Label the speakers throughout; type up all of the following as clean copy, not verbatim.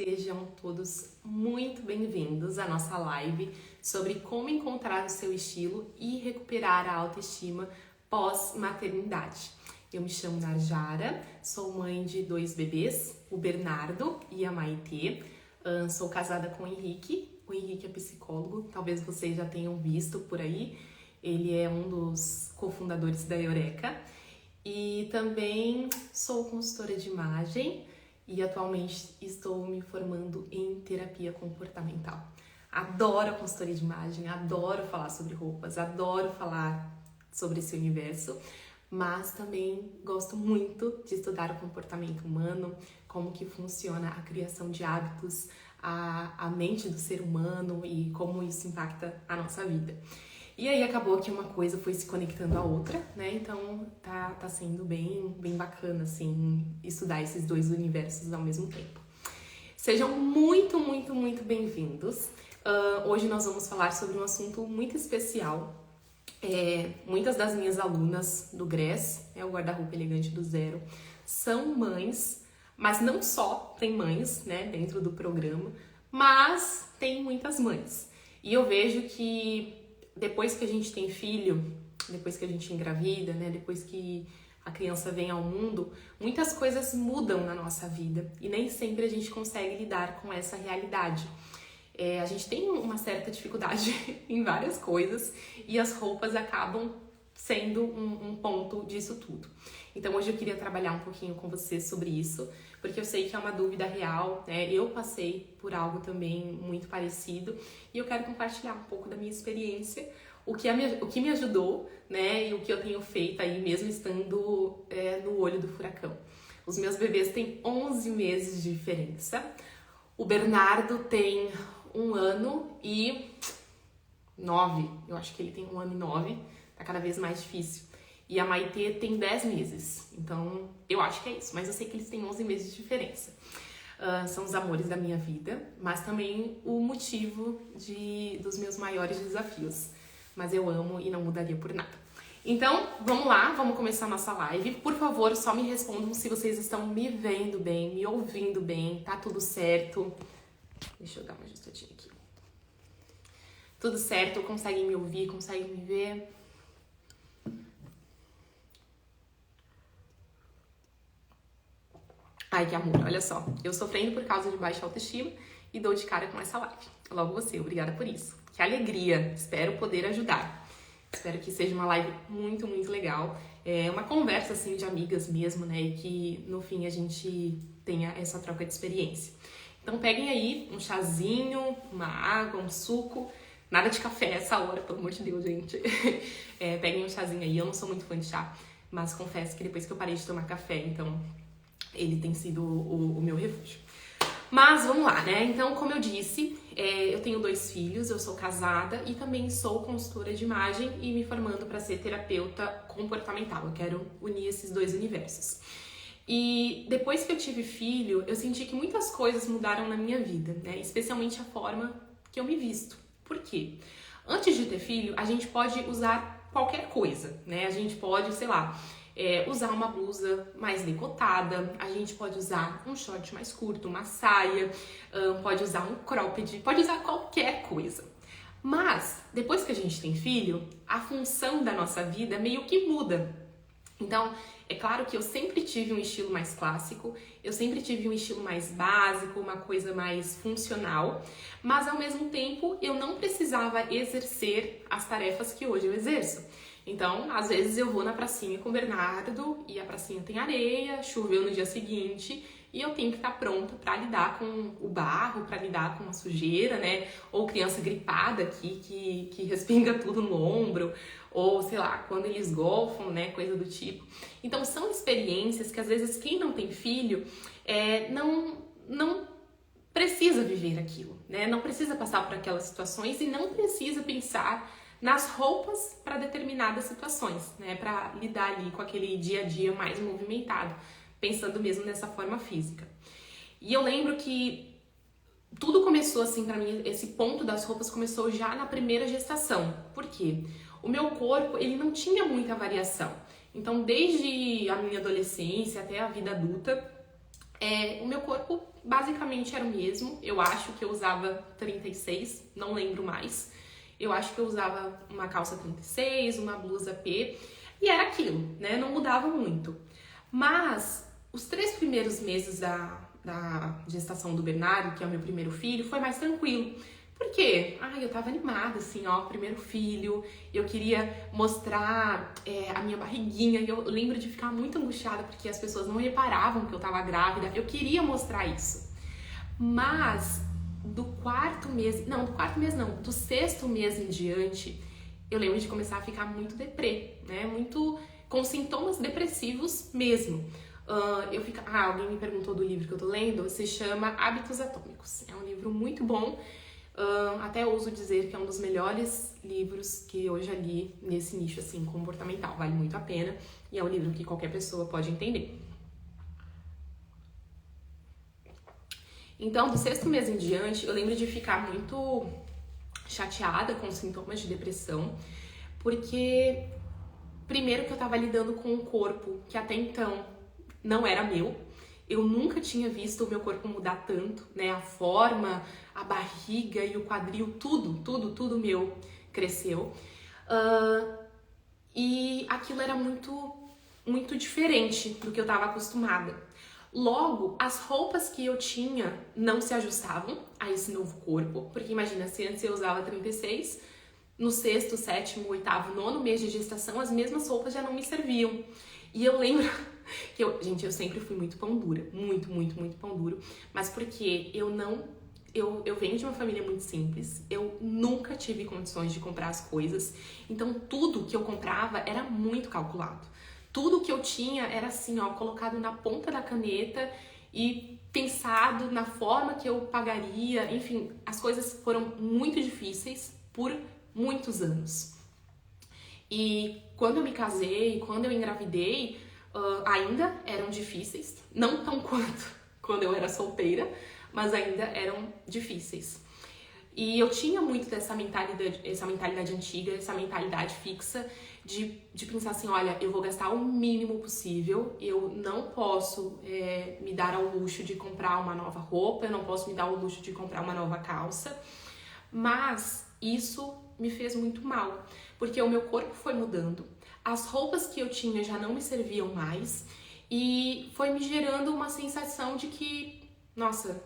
Speaker 1: sejam todos muito bem-vindos à nossa live sobre como encontrar o seu estilo e recuperar a autoestima pós-maternidade. Eu me chamo Narjara, sou mãe de 2 bebês, o Bernardo e a Maitê. Sou casada com o Henrique é psicólogo, talvez vocês já tenham visto por aí. Ele é um dos cofundadores da Eureka. E também sou consultora de imagem e atualmente estou me formando em terapia comportamental. Adoro a consultoria de imagem, adoro falar sobre roupas, adoro falar sobre esse universo, mas também gosto muito de estudar o comportamento humano, como que funciona a criação de hábitos, a mente do ser humano e como isso impacta a nossa vida. E aí acabou que uma coisa foi se conectando à outra, né? Então tá sendo bem bacana, assim, estudar esses 2 universos ao mesmo tempo. Sejam muito bem-vindos. Hoje nós vamos falar sobre um assunto muito especial. Muitas das minhas alunas do GRES, o Guarda-Roupa Elegante do Zero, são mães, mas não só tem mães, né, dentro do programa, mas tem muitas mães. E eu vejo que depois que a gente tem filho, depois que a gente engravida, né, depois que a criança vem ao mundo, muitas coisas mudam na nossa vida e nem sempre a gente consegue lidar com essa realidade. A gente tem uma certa dificuldade em várias coisas e as roupas acabam sendo um ponto disso tudo. Então hoje eu queria trabalhar um pouquinho com você sobre isso, porque eu sei que é uma dúvida real, né? Eu passei por algo também muito parecido e eu quero compartilhar um pouco da minha experiência, o que me ajudou, né? E o que eu tenho feito aí mesmo estando no olho do furacão. Os meus bebês têm 11 meses de diferença. O Bernardo tem 1 ano e 9, eu acho que ele tem 1 ano e 9, tá cada vez mais difícil. E a Maitê tem 10 meses, então eu acho que é isso, mas eu sei que eles têm 11 meses de diferença. São os amores da minha vida, mas também o motivo dos meus maiores desafios. Mas eu amo e não mudaria por nada. Então, vamos lá, vamos começar a nossa live. Por favor, só me respondam se vocês estão me vendo bem, me ouvindo bem, tá tudo certo. Deixa eu dar uma ajustadinha aqui. Tudo certo? Conseguem me ouvir? Conseguem me ver? Ai, que amor, olha só. Eu sofrendo por causa de baixa autoestima e dou de cara com essa live. Logo você, obrigada por isso. Que alegria, espero poder ajudar. Espero que seja uma live muito legal. É uma conversa, assim, de amigas mesmo, né? E que, no fim, a gente tenha essa troca de experiência. Então, peguem aí um chazinho, uma água, um suco. Nada de café essa hora, pelo amor de Deus, gente. Peguem um chazinho aí. Eu não sou muito fã de chá, mas confesso que depois que eu parei de tomar café, então ele tem sido o meu refúgio. Mas vamos lá, né? Então, como eu disse, eu tenho 2 filhos, eu sou casada e também sou consultora de imagem e me formando para ser terapeuta comportamental. Eu quero unir esses 2 universos. E depois que eu tive filho, eu senti que muitas coisas mudaram na minha vida, né? Especialmente a forma que eu me visto. Por quê? Antes de ter filho, a gente pode usar qualquer coisa, né? A gente pode, sei lá, usar uma blusa mais decotada, a gente pode usar um short mais curto, uma saia, pode usar um cropped, pode usar qualquer coisa. Mas, depois que a gente tem filho, a função da nossa vida meio que muda. Então, é claro que eu sempre tive um estilo mais clássico, eu sempre tive um estilo mais básico, uma coisa mais funcional, mas ao mesmo tempo eu não precisava exercer as tarefas que hoje eu exerço. Então, às vezes eu vou na pracinha com o Bernardo e a pracinha tem areia, choveu no dia seguinte e eu tenho que estar pronta para lidar com o barro, para lidar com a sujeira, né? Ou criança gripada aqui que respinga tudo no ombro, ou sei lá, quando eles golfam, né? Coisa do tipo. Então, são experiências que às vezes quem não tem filho não precisa viver aquilo, né? Não precisa passar por aquelas situações e não precisa pensar nas roupas para determinadas situações, né? Para lidar ali com aquele dia a dia mais movimentado, pensando mesmo nessa forma física. E eu lembro que tudo começou assim para mim, esse ponto das roupas começou já na primeira gestação. Por quê? O meu corpo, ele não tinha muita variação. Então, desde a minha adolescência até a vida adulta, O meu corpo basicamente era o mesmo. Eu acho que eu usava 36, não lembro mais. Eu acho que eu usava uma calça 36, uma blusa P, e era aquilo, né? Não mudava muito. Mas os 3 primeiros meses da gestação do Bernardo, que é o meu primeiro filho, foi mais tranquilo. Por quê? Eu tava animada, assim, ó, primeiro filho, eu queria mostrar a minha barriguinha, e eu lembro de ficar muito angustiada porque as pessoas não reparavam que eu tava grávida, eu queria mostrar isso. Mas do 4º mês não, do 6º mês em diante, eu lembro de começar a ficar muito deprê, né, muito com sintomas depressivos mesmo. Alguém me perguntou do livro que eu tô lendo, se chama Hábitos Atômicos, é um livro muito bom. Até ouso dizer que é um dos melhores livros que eu já li nesse nicho assim, comportamental. Vale muito a pena e é um livro que qualquer pessoa pode entender. Então, do 6º mês em diante, eu lembro de ficar muito chateada com sintomas de depressão, porque primeiro que eu tava lidando com um corpo que até então não era meu. Eu nunca tinha visto o meu corpo mudar tanto, né? A forma, a barriga e o quadril, tudo meu cresceu. E aquilo era muito diferente do que eu estava acostumada. Logo, as roupas que eu tinha não se ajustavam a esse novo corpo, porque imagina, se antes eu usava 36, no 6º, 7º, 8º, 9º mês de gestação, as mesmas roupas já não me serviam. E eu lembro que eu sempre fui muito pão dura, muito pão duro, mas porque eu venho de uma família muito simples, eu nunca tive condições de comprar as coisas, então tudo que eu comprava era muito calculado. Tudo que eu tinha era assim, ó, colocado na ponta da caneta e pensado na forma que eu pagaria, enfim, as coisas foram muito difíceis por muitos anos. E quando eu me casei, quando eu engravidei, ainda eram difíceis, não tão quanto quando eu era solteira, mas ainda eram difíceis. E eu tinha muito dessa mentalidade antiga, essa mentalidade fixa de pensar assim, olha, eu vou gastar o mínimo possível, eu não posso me dar ao luxo de comprar uma nova roupa, eu não posso me dar ao luxo de comprar uma nova calça, mas isso me fez muito mal, porque o meu corpo foi mudando, as roupas que eu tinha já não me serviam mais e foi me gerando uma sensação de que, nossa,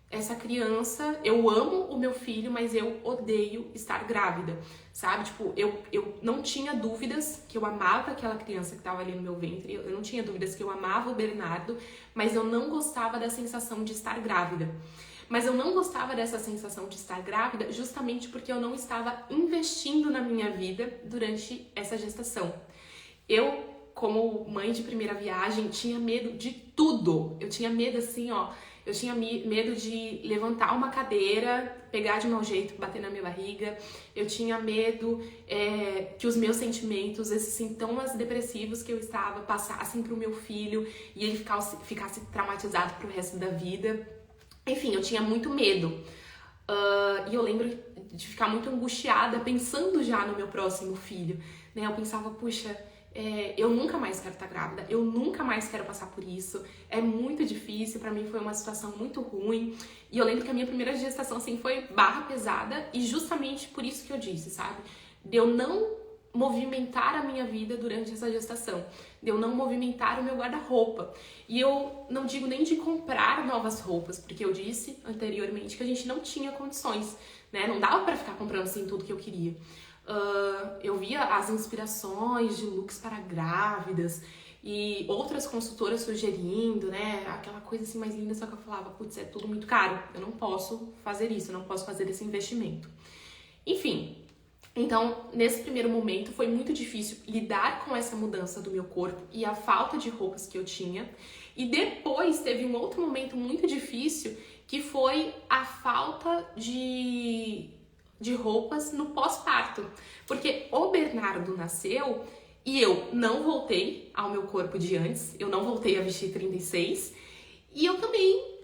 Speaker 1: essa criança, eu amo o meu filho, mas eu odeio estar grávida, sabe? Tipo, eu não tinha dúvidas que eu amava aquela criança que estava ali no meu ventre, eu não tinha dúvidas que eu amava o Bernardo, mas eu não gostava da sensação de estar grávida. Mas eu não gostava dessa sensação de estar grávida justamente porque eu não estava investindo na minha vida durante essa gestação. Eu, como mãe de primeira viagem, tinha medo de tudo. Eu tinha medo assim, ó, eu tinha medo de levantar uma cadeira, pegar de mau jeito, bater na minha barriga. Eu tinha medo que os meus sentimentos, esses sintomas depressivos que eu estava, passassem pro meu filho e ele ficasse traumatizado pro resto da vida. Enfim, eu tinha muito medo. E eu lembro de ficar muito angustiada pensando já no meu próximo filho, né? Eu pensava, puxa, eu nunca mais quero estar grávida, eu nunca mais quero passar por isso, é muito difícil, pra mim foi uma situação muito ruim. E eu lembro que a minha primeira gestação, assim, foi barra pesada e justamente por isso que eu disse, sabe? De eu não movimentar a minha vida durante essa gestação, de eu não movimentar o meu guarda-roupa. E eu não digo nem de comprar novas roupas, porque eu disse anteriormente que a gente não tinha condições, né? Não dava pra ficar comprando assim tudo que eu queria. Eu via as inspirações de looks para grávidas e outras consultoras sugerindo, né, aquela coisa assim mais linda, só que eu falava, putz, é tudo muito caro, eu não posso fazer isso, eu não posso fazer esse investimento. Enfim, então, nesse primeiro momento foi muito difícil lidar com essa mudança do meu corpo e a falta de roupas que eu tinha. E depois teve um outro momento muito difícil, que foi a falta de roupas no pós-parto. Porque o Bernardo nasceu e eu não voltei ao meu corpo de antes, eu não voltei a vestir 36. E eu também,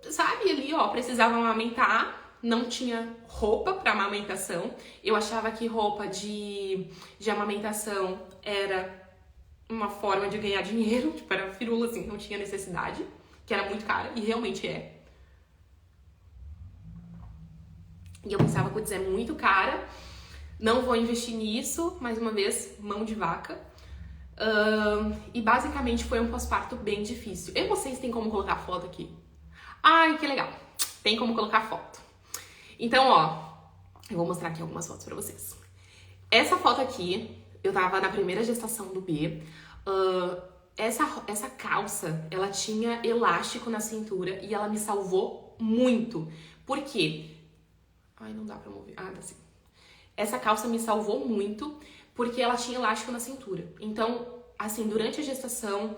Speaker 1: sabe, ali ó, precisava amamentar. Não tinha roupa para amamentação. Eu achava que roupa de amamentação era uma forma de ganhar dinheiro, tipo, era firula, assim, não tinha necessidade, que era muito cara, e realmente é. E eu pensava, putz, é muito cara, não vou investir nisso, mais uma vez, mão de vaca. E basicamente foi um pós-parto bem difícil. E vocês têm como colocar foto aqui? Ai, que legal! Tem como colocar foto. Então, ó, eu vou mostrar aqui algumas fotos pra vocês. Essa foto aqui, eu tava na primeira gestação do B. Essa calça, ela tinha elástico na cintura e ela me salvou muito. Por quê? Ai, não dá pra mover. Ah, dá sim. Essa calça me salvou muito porque ela tinha elástico na cintura. Então, assim, durante a gestação,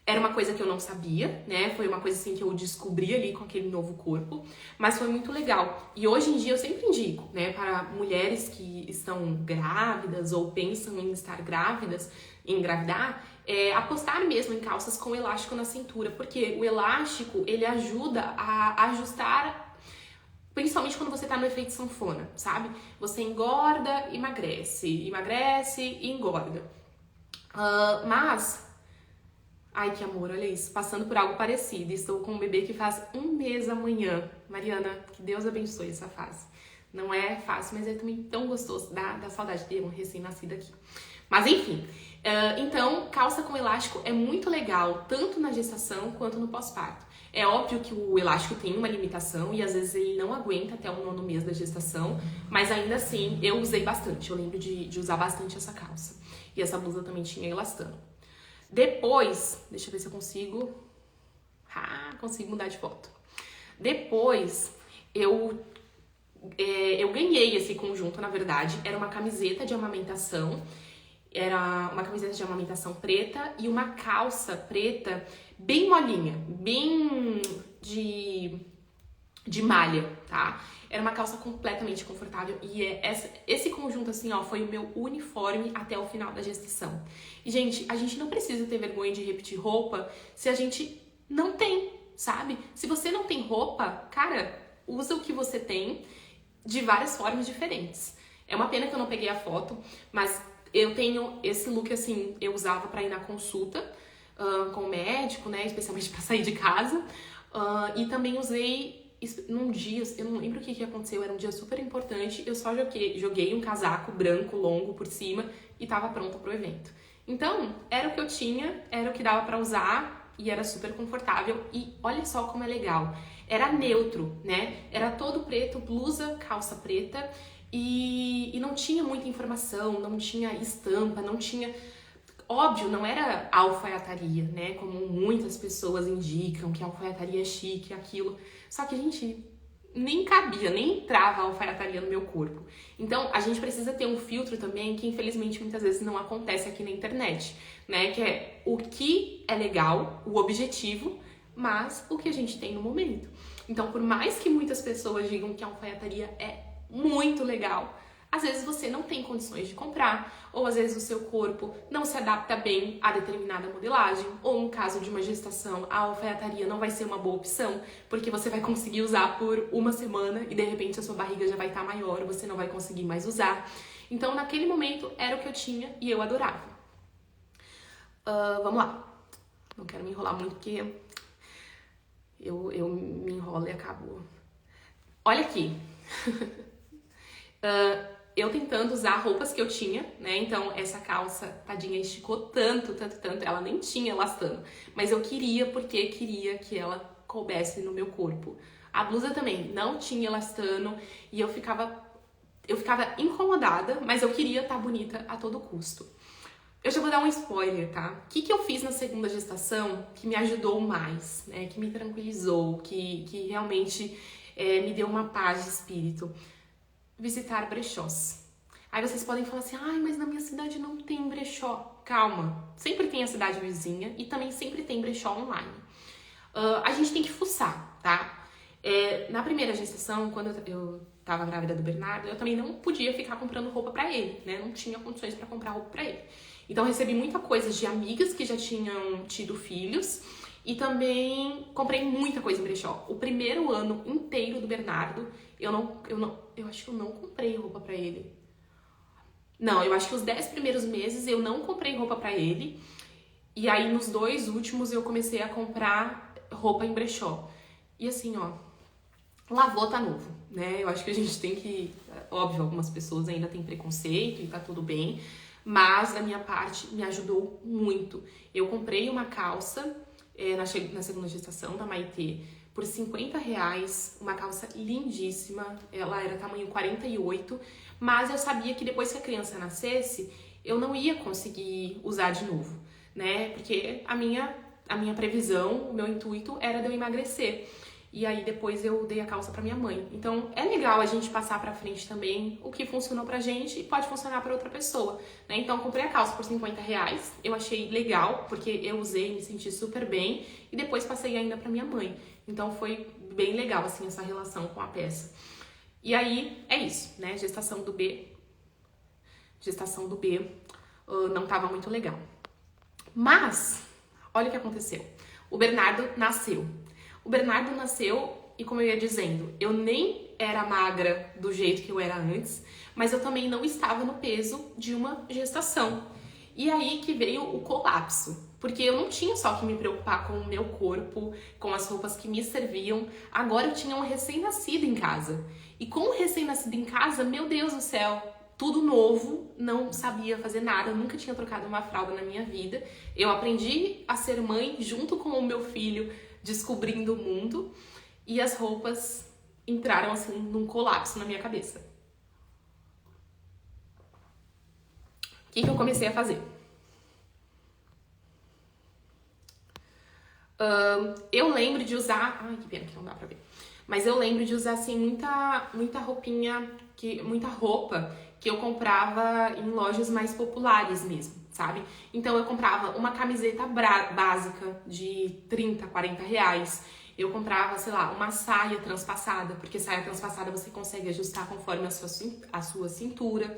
Speaker 1: era uma coisa que eu não sabia, né? Foi uma coisa assim que eu descobri ali com aquele novo corpo, mas foi muito legal. E hoje em dia eu sempre indico, né, para mulheres que estão grávidas ou pensam em estar grávidas, em engravidar, apostar mesmo em calças com elástico na cintura, porque o elástico, ele ajuda a ajustar, principalmente quando você tá no efeito sanfona, sabe? Você engorda, emagrece e engorda. Mas, ai que amor, olha isso, passando por algo parecido. Estou com um bebê que faz 1 mês amanhã. Mariana, que Deus abençoe essa fase. Não é fácil, mas é também tão gostoso, dá saudade de ter um recém-nascido aqui. Mas enfim, então calça com elástico é muito legal, tanto na gestação quanto no pós-parto. É óbvio que o elástico tem uma limitação e às vezes ele não aguenta até o 9º mês da gestação, mas ainda assim eu usei bastante, eu lembro de usar bastante essa calça. E essa blusa também tinha elastano. Depois, deixa eu ver se eu consigo... consigo mudar de foto. Depois, eu ganhei esse conjunto, na verdade, era uma camiseta de amamentação. Era uma camiseta de amamentação preta e uma calça preta bem molinha, bem de malha, tá? Era uma calça completamente confortável e esse conjunto, assim, ó, foi o meu uniforme até o final da gestação. E, gente, a gente não precisa ter vergonha de repetir roupa se a gente não tem, sabe? Se você não tem roupa, cara, usa o que você tem de várias formas diferentes. É uma pena que eu não peguei a foto, mas eu tenho esse look, assim, eu usava pra ir na consulta com o médico, né, especialmente pra sair de casa. E também usei num dia, eu não lembro o que aconteceu, era um dia super importante, eu só joguei um casaco branco, longo, por cima e tava pronta pro evento. Então, era o que eu tinha, era o que dava pra usar e era super confortável. E olha só como é legal, era neutro, né, era todo preto, blusa, calça preta e não tinha muita informação, não tinha estampa, não tinha... Óbvio, não era alfaiataria, né? Como muitas pessoas indicam que a alfaiataria é chique, aquilo. Só que, gente, nem cabia, nem entrava a alfaiataria no meu corpo. Então, a gente precisa ter um filtro também que, infelizmente, muitas vezes não acontece aqui na internet, né? Que é o que é legal, o objetivo, mas o que a gente tem no momento. Então, por mais que muitas pessoas digam que a alfaiataria é muito legal, às vezes você não tem condições de comprar, ou às vezes o seu corpo não se adapta bem a determinada modelagem, ou no caso de uma gestação, a alfaiataria não vai ser uma boa opção, porque você vai conseguir usar por 1 semana e de repente a sua barriga já vai estar maior, você não vai conseguir mais usar. Então, naquele momento, era o que eu tinha e eu adorava. Vamos lá. Não quero me enrolar muito, porque eu me enrolo e acabo. Olha aqui. Eu tentando usar roupas que eu tinha, né? Então, essa calça, tadinha, esticou tanto, ela nem tinha elastano. Mas eu queria, porque queria que ela coubesse no meu corpo. A blusa também não tinha elastano e eu ficava incomodada, mas eu queria estar bonita a todo custo. Eu já vou dar um spoiler, tá? O que eu fiz na 2ª gestação que me ajudou mais, né? Que me tranquilizou, que realmente me deu uma paz de espírito? Visitar brechós. Aí vocês podem falar assim, ai, mas na minha cidade não tem brechó. Calma, sempre tem a cidade vizinha e também sempre tem brechó online. A gente tem que fuçar, tá? Na primeira gestação, quando eu tava grávida do Bernardo, eu também não podia ficar comprando roupa pra ele, né? Não tinha condições pra comprar roupa pra ele. Então eu recebi muita coisa de amigas que já tinham tido filhos e também comprei muita coisa em brechó. O primeiro ano inteiro do Bernardo, eu acho que eu não comprei roupa pra ele. Não, eu acho que os 10 primeiros meses eu não comprei roupa pra ele. E aí, nos 2 últimos, eu comecei a comprar roupa em brechó. E assim, ó, lavou, tá novo, né? Eu acho que a gente tem que... Óbvio, algumas pessoas ainda têm preconceito e tá tudo bem, mas da minha parte me ajudou muito. Eu comprei uma calça na segunda gestação da Maitê por R$ 50, uma calça lindíssima, ela era tamanho 48, mas eu sabia que depois que a criança nascesse, eu não ia conseguir usar de novo, né? Porque a minha previsão, o meu intuito era de eu emagrecer. E aí depois eu dei a calça pra minha mãe. Então é legal a gente passar pra frente também o que funcionou pra gente e pode funcionar pra outra pessoa, né? Então eu comprei a calça por R$ 50, eu achei legal, porque eu usei, me senti super bem e depois passei ainda pra minha mãe. Então foi bem legal, assim, essa relação com a peça. E aí é isso, né? Gestação do B não tava muito legal. Mas, olha o que aconteceu. O Bernardo nasceu e, como eu ia dizendo, eu nem era magra do jeito que eu era antes, mas eu também não estava no peso de uma gestação. E aí que veio o colapso, porque eu não tinha só que me preocupar com o meu corpo, com as roupas que me serviam, agora eu tinha um recém-nascido em casa. E com o recém-nascido em casa, meu Deus do céu, tudo novo, não sabia fazer nada, nunca tinha trocado uma fralda na minha vida. Eu aprendi a ser mãe junto com o meu filho, descobrindo o mundo, e as roupas entraram assim num colapso na minha cabeça. O que eu comecei a fazer? Eu lembro de usar... Ai, que pena que não dá pra ver. Mas eu lembro de usar, assim, muita roupinha, muita roupa que eu comprava em lojas mais populares mesmo, sabe? Então eu comprava uma camiseta básica de R$ 30, R$ 40. Eu comprava, sei lá, uma saia transpassada, porque saia transpassada você consegue ajustar conforme a sua cintura.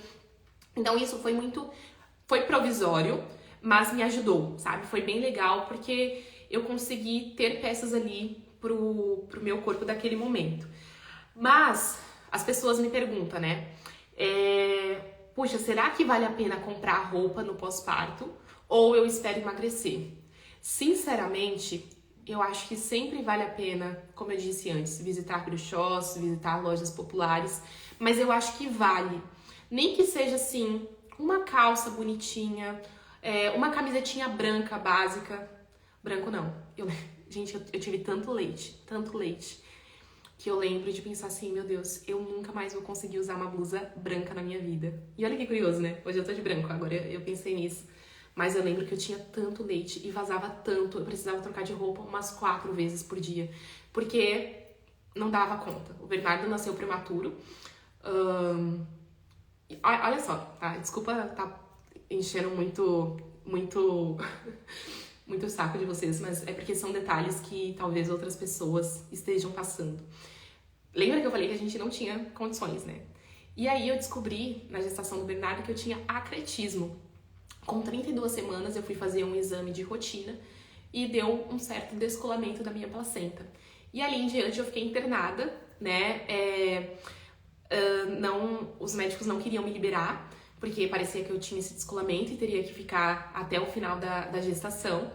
Speaker 1: Então isso foi provisório, mas me ajudou, sabe? Foi bem legal, porque eu consegui ter peças ali pro meu corpo daquele momento. Mas as pessoas me perguntam, né? Puxa, será que vale a pena comprar roupa no pós-parto ou eu espero emagrecer? Sinceramente, eu acho que sempre vale a pena, como eu disse antes, visitar brechós, visitar lojas populares, mas eu acho que vale. Nem que seja assim, uma calça bonitinha, uma camisetinha branca básica. Branco não. Gente, eu tive tanto leite, que eu lembro de pensar assim, meu Deus, eu nunca mais vou conseguir usar uma blusa branca na minha vida. E olha que curioso, né? Hoje eu tô de branco, agora eu pensei nisso. Mas eu lembro que eu tinha tanto leite e vazava tanto, eu precisava trocar de roupa umas 4 vezes por dia, porque não dava conta. O Bernardo nasceu prematuro. Olha só, tá? Desculpa tá enchendo muito o saco de vocês, mas é porque são detalhes que talvez outras pessoas estejam passando. Lembra que eu falei que a gente não tinha condições, né? E aí eu descobri, na gestação do Bernardo, que eu tinha acretismo. Com 32 semanas eu fui fazer um exame de rotina e deu um certo descolamento da minha placenta. E ali em diante eu fiquei internada, né? Os médicos não queriam me liberar, porque parecia que eu tinha esse descolamento e teria que ficar até o final da gestação.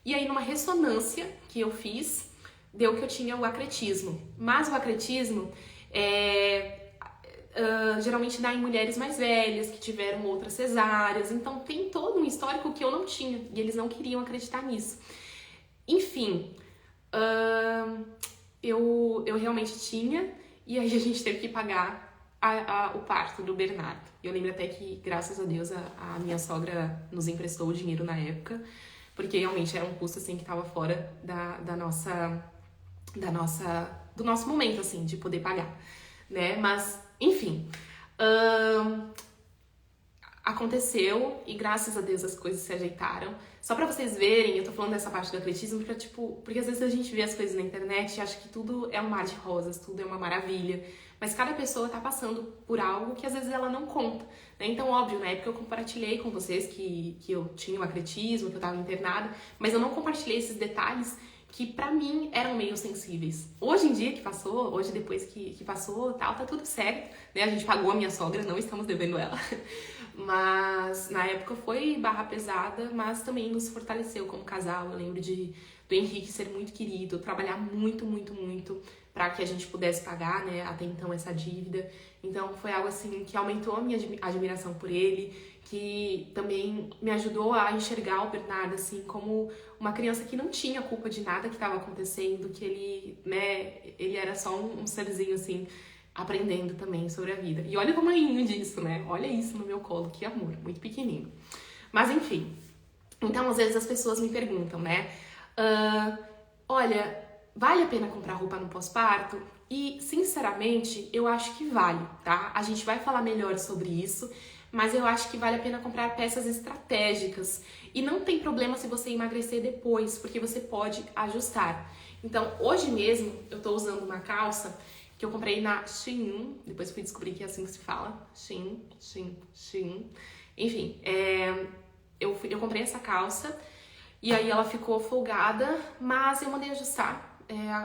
Speaker 1: E aí, numa ressonância que eu fiz, deu que eu tinha o acretismo. Mas o acretismo geralmente dá em mulheres mais velhas, que tiveram outras cesáreas. Então, tem todo um histórico que eu não tinha. E eles não queriam acreditar nisso. Enfim, eu realmente tinha. E aí, a gente teve que pagar o parto do Bernardo. Eu lembro até que, graças a Deus, a minha sogra nos emprestou o dinheiro na época, porque realmente era um custo assim que estava fora do nosso momento assim de poder pagar, né? Mas enfim, aconteceu e graças a Deus as coisas se ajeitaram. Só pra vocês verem, eu tô falando dessa parte do atletismo porque às vezes a gente vê as coisas na internet e acha que tudo é um mar de rosas, tudo é uma maravilha. Mas cada pessoa tá passando por algo que às vezes ela não conta, né? Então, óbvio, na época eu compartilhei com vocês que eu tinha o acretismo, que eu tava internada, mas eu não compartilhei esses detalhes que pra mim eram meio sensíveis. Hoje em dia que passou, hoje depois que passou, tal, tá tudo certo, né? A gente pagou a minha sogra, não estamos devendo ela. Mas na época foi barra pesada, mas também nos fortaleceu como casal. Eu lembro do Henrique ser muito querido, trabalhar muito, muito, muito para que a gente pudesse pagar, né, até então essa dívida. Então foi algo assim que aumentou a minha admiração por ele, que também me ajudou a enxergar o Bernardo assim como uma criança que não tinha culpa de nada que estava acontecendo, que ele, né, ele era só um serzinho assim, aprendendo também sobre a vida. E olha o tamanho disso, né? Olha isso no meu colo, que amor, muito pequenininho. Mas enfim, então às vezes as pessoas me perguntam, né? Olha, vale a pena comprar roupa no pós-parto? E, sinceramente, eu acho que vale, tá? A gente vai falar melhor sobre isso, mas eu acho que vale a pena comprar peças estratégicas. E não tem problema se você emagrecer depois, porque você pode ajustar. Então, hoje mesmo, eu tô usando uma calça que eu comprei na Shein, depois fui descobrir que é assim que se fala, Shein. Enfim, eu comprei essa calça e aí ela ficou folgada, mas eu mandei ajustar.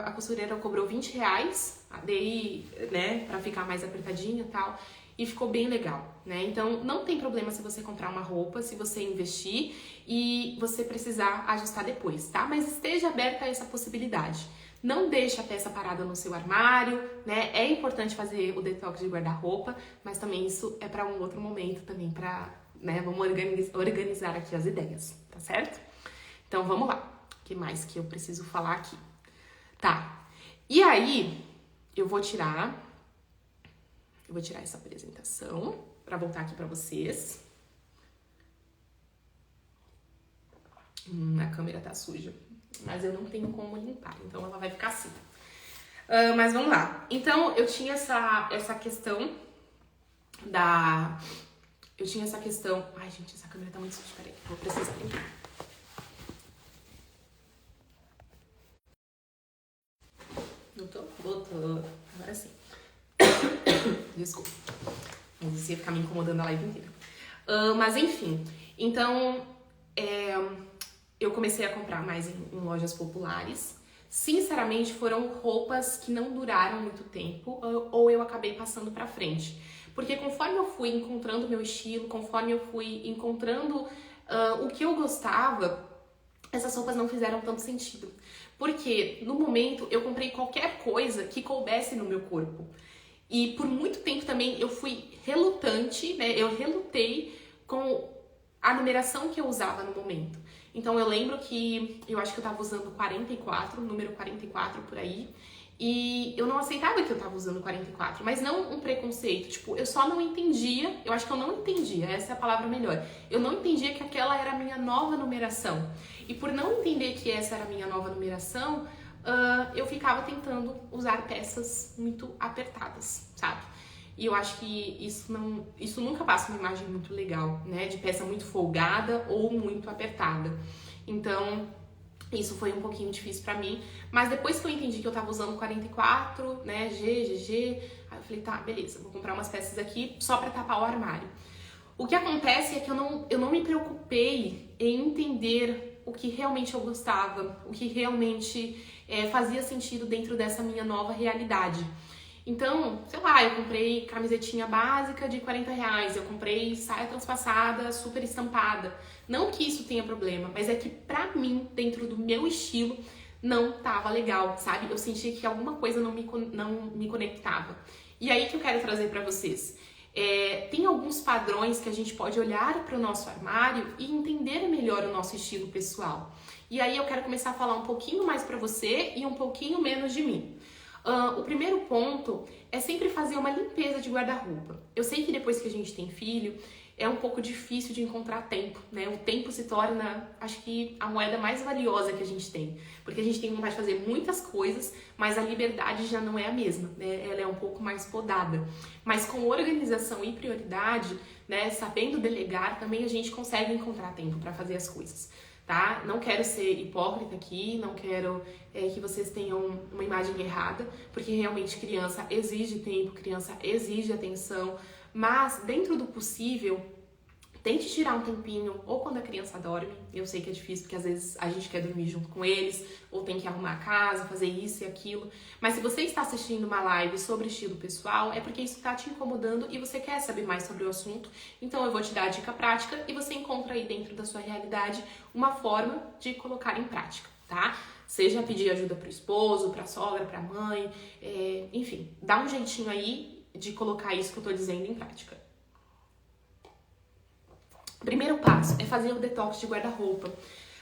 Speaker 1: A costureira cobrou R$20, dei, né, pra ficar mais apertadinha e tal, e ficou bem legal, né? Então, não tem problema se você comprar uma roupa, se você investir e você precisar ajustar depois, tá? Mas esteja aberta a essa possibilidade. Não deixe a peça parada no seu armário, né? É importante fazer o detox de guarda-roupa, mas também isso é para um outro momento também, pra, né? Vamos organizar aqui as ideias, tá certo? Então, vamos lá. O que mais que eu preciso falar aqui? Tá. E aí, eu vou tirar essa apresentação para voltar aqui para vocês. A câmera tá suja, mas eu não tenho como limpar, então ela vai ficar assim. Mas vamos lá. Então, eu tinha essa questão da... Ai, gente, essa câmera tá muito suja. Peraí, vou precisar limpar. Voltou. Agora sim. Desculpa. Mas isso ia ficar me incomodando a live inteira. Mas enfim. Então, eu comecei a comprar mais em lojas populares. Sinceramente, foram roupas que não duraram muito tempo, ou eu acabei passando pra frente. Porque conforme eu fui encontrando meu estilo, conforme eu fui encontrando o que eu gostava, essas roupas não fizeram tanto sentido. Porque no momento eu comprei qualquer coisa que coubesse no meu corpo. E por muito tempo também eu fui relutante, né? Eu relutei com a numeração que eu usava no momento. Então eu lembro que eu acho que eu tava usando 44, número 44 por aí. E eu não aceitava que eu tava usando 44, mas não um preconceito. Tipo, eu só não entendia, eu acho que eu não entendia, essa é a palavra melhor. Eu não entendia que aquela era a minha nova numeração. E por não entender que essa era a minha nova numeração, eu ficava tentando usar peças muito apertadas, sabe? E eu acho que isso nunca passa uma imagem muito legal, né? De peça muito folgada ou muito apertada. Então, isso foi um pouquinho difícil pra mim. Mas depois que eu entendi que eu tava usando 44, né? GG, aí eu falei, tá, beleza, vou comprar umas peças aqui só pra tapar o armário. O que acontece é que eu não me preocupei em entender o que realmente eu gostava, o que realmente fazia sentido dentro dessa minha nova realidade. Então, sei lá, eu comprei camisetinha básica de R$40, eu comprei saia transpassada, super estampada. Não que isso tenha problema, mas é que pra mim, dentro do meu estilo, não tava legal, sabe? Eu sentia que alguma coisa não me conectava. E aí que eu quero trazer pra vocês. Tem alguns padrões que a gente pode olhar para o nosso armário e entender melhor o nosso estilo pessoal. E aí eu quero começar a falar um pouquinho mais para você e um pouquinho menos de mim. O primeiro ponto é sempre fazer uma limpeza de guarda-roupa. Eu sei que depois que a gente tem filho, é um pouco difícil de encontrar tempo, né? O tempo se torna, acho que, a moeda mais valiosa que a gente tem. Porque a gente tem vontade de fazer muitas coisas, mas a liberdade já não é a mesma, né? Ela é um pouco mais podada. Mas com organização e prioridade, né? Sabendo delegar, também a gente consegue encontrar tempo para fazer as coisas. Tá? Não quero ser hipócrita aqui, não quero que vocês tenham uma imagem errada, porque realmente criança exige tempo, criança exige atenção, mas dentro do possível, Tente tirar um tempinho, ou quando a criança dorme. Eu sei que é difícil, porque às vezes a gente quer dormir junto com eles, ou tem que arrumar a casa, fazer isso e aquilo. Mas se você está assistindo uma live sobre estilo pessoal, é porque isso está te incomodando e você quer saber mais sobre o assunto. Então eu vou te dar a dica prática e você encontra aí dentro da sua realidade uma forma de colocar em prática, tá? Seja pedir ajuda pro esposo, pra sogra, pra mãe, enfim, dá um jeitinho aí de colocar isso que eu tô dizendo em prática. Primeiro passo é fazer o detox de guarda-roupa.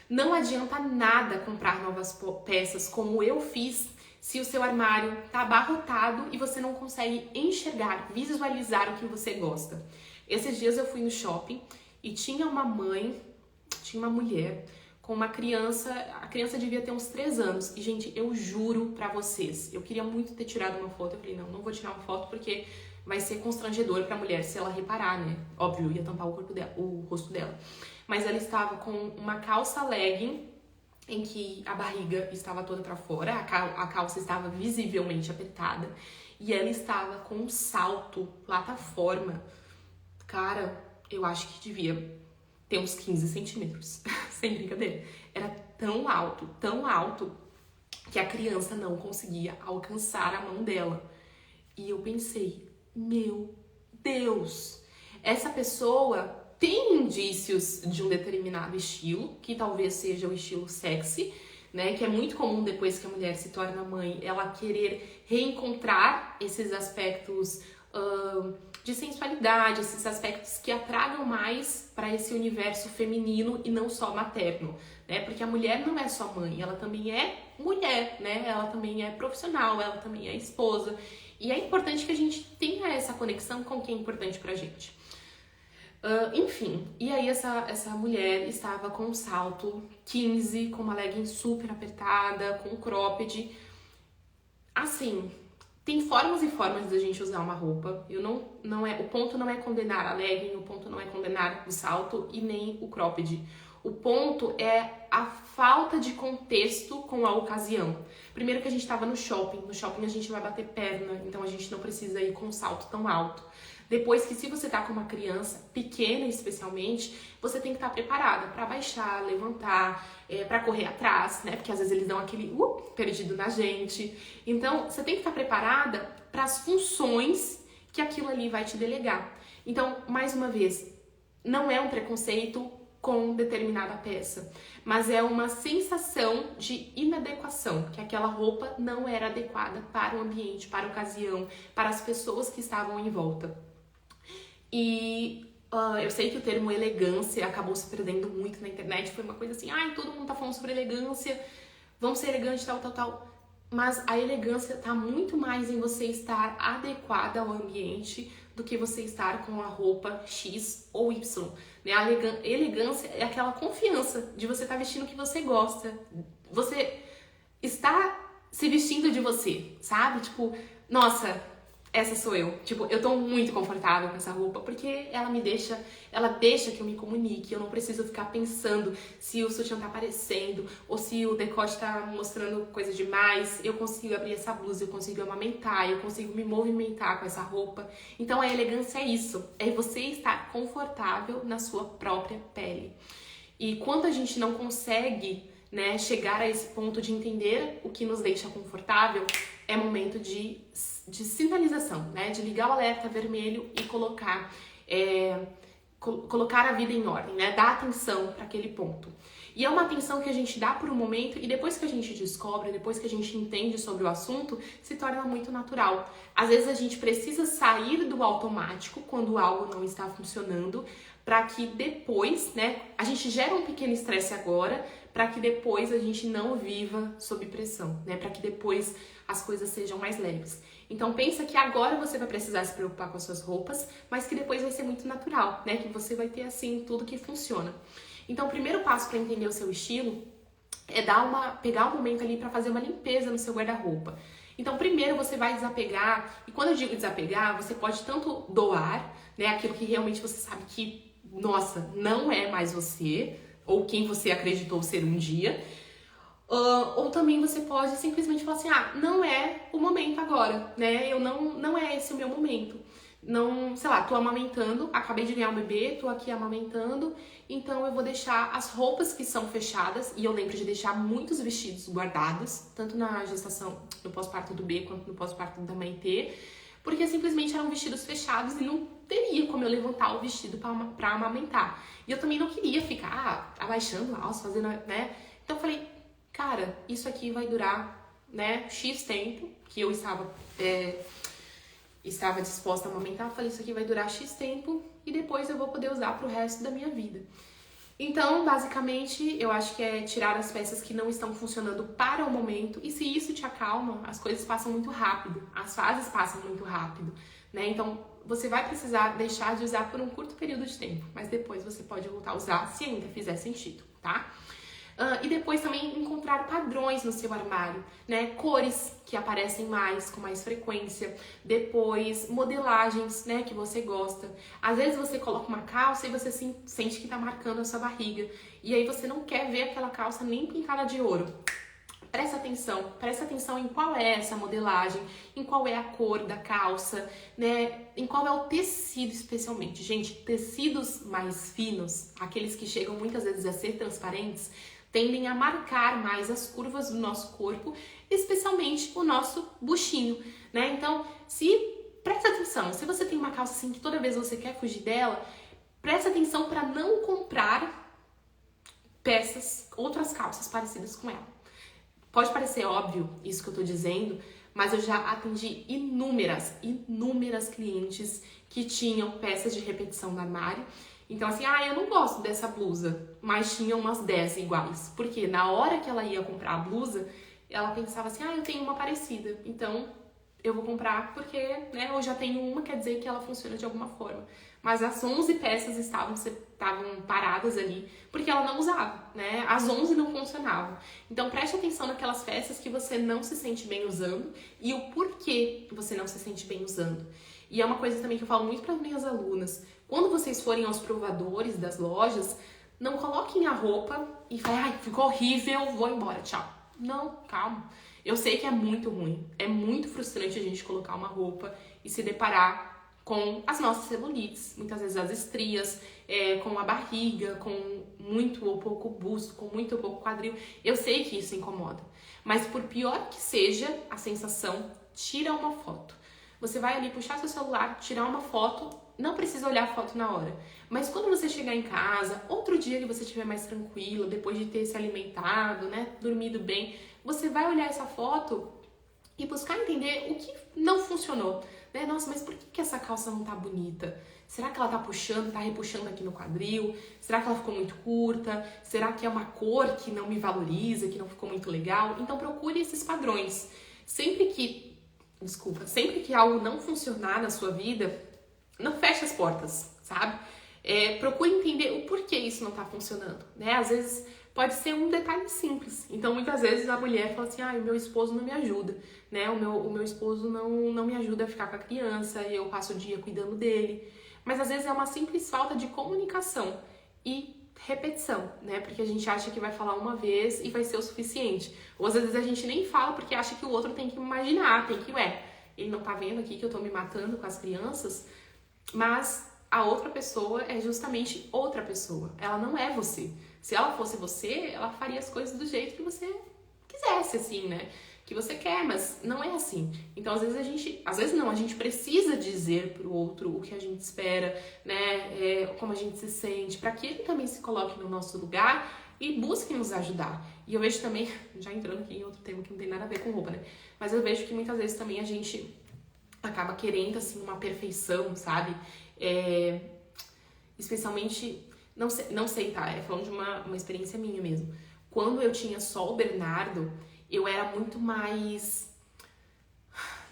Speaker 1: Não adianta nada comprar novas peças como eu fiz se o seu armário tá abarrotado e você não consegue enxergar, visualizar o que você gosta. Esses dias eu fui no shopping e tinha uma mulher com uma criança, a criança devia ter uns 3 anos. E, gente, eu juro pra vocês, eu queria muito ter tirado uma foto. Eu falei, não vou tirar uma foto porque vai ser constrangedor pra mulher se ela reparar, né? Óbvio, ia tampar o rosto dela. Mas ela estava com uma calça legging em que a barriga estava toda pra fora, a calça estava visivelmente apertada e ela estava com um salto, plataforma. Cara, eu acho que devia ter uns 15 centímetros, sem brincadeira. Era tão alto, que a criança não conseguia alcançar a mão dela. E eu pensei, meu Deus, essa pessoa tem indícios de um determinado estilo, que talvez seja o estilo sexy, né? Que é muito comum depois que a mulher se torna mãe, ela querer reencontrar esses aspectos de sensualidade, esses aspectos que atragam mais para esse universo feminino e não só materno, né? Porque a mulher não é só mãe, ela também é mulher, né? Ela também é profissional, ela também é esposa. E é importante que a gente tenha essa conexão com o que é importante pra gente. Enfim, e aí essa mulher estava com um salto 15, com uma legging super apertada, com um cropped. Assim, tem formas e formas da gente usar uma roupa. O ponto não é condenar a legging, o ponto não é condenar o salto e nem o cropped. O ponto é a falta de contexto com a ocasião. Primeiro que a gente estava no shopping a gente vai bater perna, então a gente não precisa ir com um salto tão alto. Depois que se você tá com uma criança, pequena especialmente, você tem que estar preparada para baixar, levantar, para correr atrás, né? Porque às vezes eles dão aquele perdido na gente. Então, você tem que estar preparada para as funções que aquilo ali vai te delegar. Então, mais uma vez, não é um preconceito com determinada peça, mas é uma sensação de inadequação, que aquela roupa não era adequada para o ambiente, para a ocasião, para as pessoas que estavam em volta. E eu sei que o termo elegância acabou se perdendo muito na internet, foi uma coisa assim, todo mundo tá falando sobre elegância, vamos ser elegantes, tal. Mas a elegância tá muito mais em você estar adequada ao ambiente do que você estar com a roupa X ou Y. Né? A elegância é aquela confiança de você estar vestindo o que você gosta. Você está se vestindo de você, sabe? Tipo, nossa, essa sou eu. Tipo, eu tô muito confortável com essa roupa porque ela deixa que eu me comunique. Eu não preciso ficar pensando se o sutiã tá aparecendo ou se o decote tá mostrando coisa demais. Eu consigo abrir essa blusa, eu consigo amamentar, eu consigo me movimentar com essa roupa. Então a elegância é isso, é você estar confortável na sua própria pele. E quando a gente não consegue, né, chegar a esse ponto de entender o que nos deixa confortável, é momento de sinalização, né? De ligar o alerta vermelho e colocar a vida em ordem, né? Dar atenção para aquele ponto. E é uma atenção que a gente dá por um momento e depois que a gente descobre, depois que a gente entende sobre o assunto, se torna muito natural. Às vezes a gente precisa sair do automático quando algo não está funcionando para que depois, né? A gente gera um pequeno estresse agora para que depois a gente não viva sob pressão, né? Para que depois as coisas sejam mais leves. Então pensa que agora você vai precisar se preocupar com as suas roupas, mas que depois vai ser muito natural, né? Que você vai ter assim tudo que funciona. Então o primeiro passo para entender o seu estilo é pegar um momento ali para fazer uma limpeza no seu guarda-roupa. Então primeiro você vai desapegar, e quando eu digo desapegar, você pode tanto doar, né? Aquilo que realmente você sabe que, nossa, não é mais você, ou quem você acreditou ser um dia. Ou também você pode simplesmente falar assim, não é o momento agora, né? Não é esse o meu momento. não, sei lá, tô amamentando, acabei de ganhar um bebê, tô aqui amamentando, então eu vou deixar as roupas que são fechadas, e eu lembro de deixar muitos vestidos guardados, tanto na gestação, no pós-parto do B, quanto no pós-parto da Maitê, porque simplesmente eram vestidos fechados e não teria como eu levantar o vestido pra amamentar. E eu também não queria ficar abaixando a alça, fazendo, né? Então eu falei, cara, isso aqui vai durar, né, X tempo, que eu estava disposta a amamentar. Eu falei, isso aqui vai durar X tempo e depois eu vou poder usar pro resto da minha vida. Então, basicamente, eu acho que é tirar as peças que não estão funcionando para o momento. E se isso te acalma, as coisas passam muito rápido, as fases passam muito rápido, né? Então, você vai precisar deixar de usar por um curto período de tempo, mas depois você pode voltar a usar se ainda fizer sentido, tá? E depois também encontrar padrões no seu armário, né? Cores que aparecem mais, com mais frequência. Depois, modelagens, né? Que você gosta. Às vezes você coloca uma calça e você sente que tá marcando a sua barriga. E aí você não quer ver aquela calça nem pintada de ouro. Presta atenção em qual é essa modelagem, em qual é a cor da calça, né? Em qual é o tecido especialmente. Gente, tecidos mais finos, aqueles que chegam muitas vezes a ser transparentes, tendem a marcar mais as curvas do nosso corpo, especialmente o nosso buchinho, né? Então, presta atenção, se você tem uma calça assim que toda vez você quer fugir dela, presta atenção para não comprar outras calças parecidas com ela. Pode parecer óbvio isso que eu tô dizendo, mas eu já atendi inúmeras clientes que tinham peças de repetição no armário. Então assim, eu não gosto dessa blusa, mas tinha umas 10 iguais. Porque na hora que ela ia comprar a blusa, ela pensava assim, eu tenho uma parecida, então eu vou comprar porque, né, eu já tenho uma, quer dizer que ela funciona de alguma forma. Mas as 11 peças estavam paradas ali, porque ela não usava, né? As 11 não funcionavam. Então preste atenção naquelas peças que você não se sente bem usando e o porquê você não se sente bem usando. E é uma coisa também que eu falo muito para as minhas alunas. Quando vocês forem aos provadores das lojas, não coloquem a roupa e falem, ficou horrível, vou embora, tchau. Não, calma. Eu sei que é muito ruim, é muito frustrante a gente colocar uma roupa e se deparar com as nossas celulites, muitas vezes as estrias, com a barriga, com muito ou pouco busto, com muito ou pouco quadril. Eu sei que isso incomoda, mas por pior que seja a sensação, tira uma foto. Você vai ali puxar seu celular, tirar uma foto, não precisa olhar a foto na hora. Mas quando você chegar em casa, outro dia que você estiver mais tranquila, depois de ter se alimentado, né, dormido bem, você vai olhar essa foto e buscar entender o que não funcionou. Né? Nossa, mas por que essa calça não tá bonita? Será que ela tá puxando, tá repuxando aqui no quadril? Será que ela ficou muito curta? Será que é uma cor que não me valoriza, que não ficou muito legal? Então procure esses padrões. Sempre que algo não funcionar na sua vida, não feche as portas, sabe? Procure entender o porquê isso não tá funcionando, né? Às vezes pode ser um detalhe simples. Então, muitas vezes a mulher fala assim, o meu esposo não me ajuda, né? O meu esposo não me ajuda a ficar com a criança e eu passo o dia cuidando dele. Mas às vezes é uma simples falta de comunicação e repetição, né? Porque a gente acha que vai falar uma vez e vai ser o suficiente. Ou às vezes a gente nem fala porque acha que o outro tem que imaginar, ele não tá vendo aqui que eu tô me matando com as crianças, mas a outra pessoa é justamente outra pessoa. Ela não é você. Se ela fosse você, ela faria as coisas do jeito que você quisesse, assim, né? Que você quer, mas não é assim. Então, às vezes a gente precisa dizer pro outro o que a gente espera, né? Como a gente se sente, para que ele também se coloque no nosso lugar e busque nos ajudar. E eu vejo também, já entrando aqui em outro tema que não tem nada a ver com roupa, né? Mas eu vejo que muitas vezes também a gente acaba querendo, assim, uma perfeição, sabe? Especialmente, não sei, tá? Falando de uma experiência minha mesmo. Quando eu tinha só o Bernardo, eu era muito mais,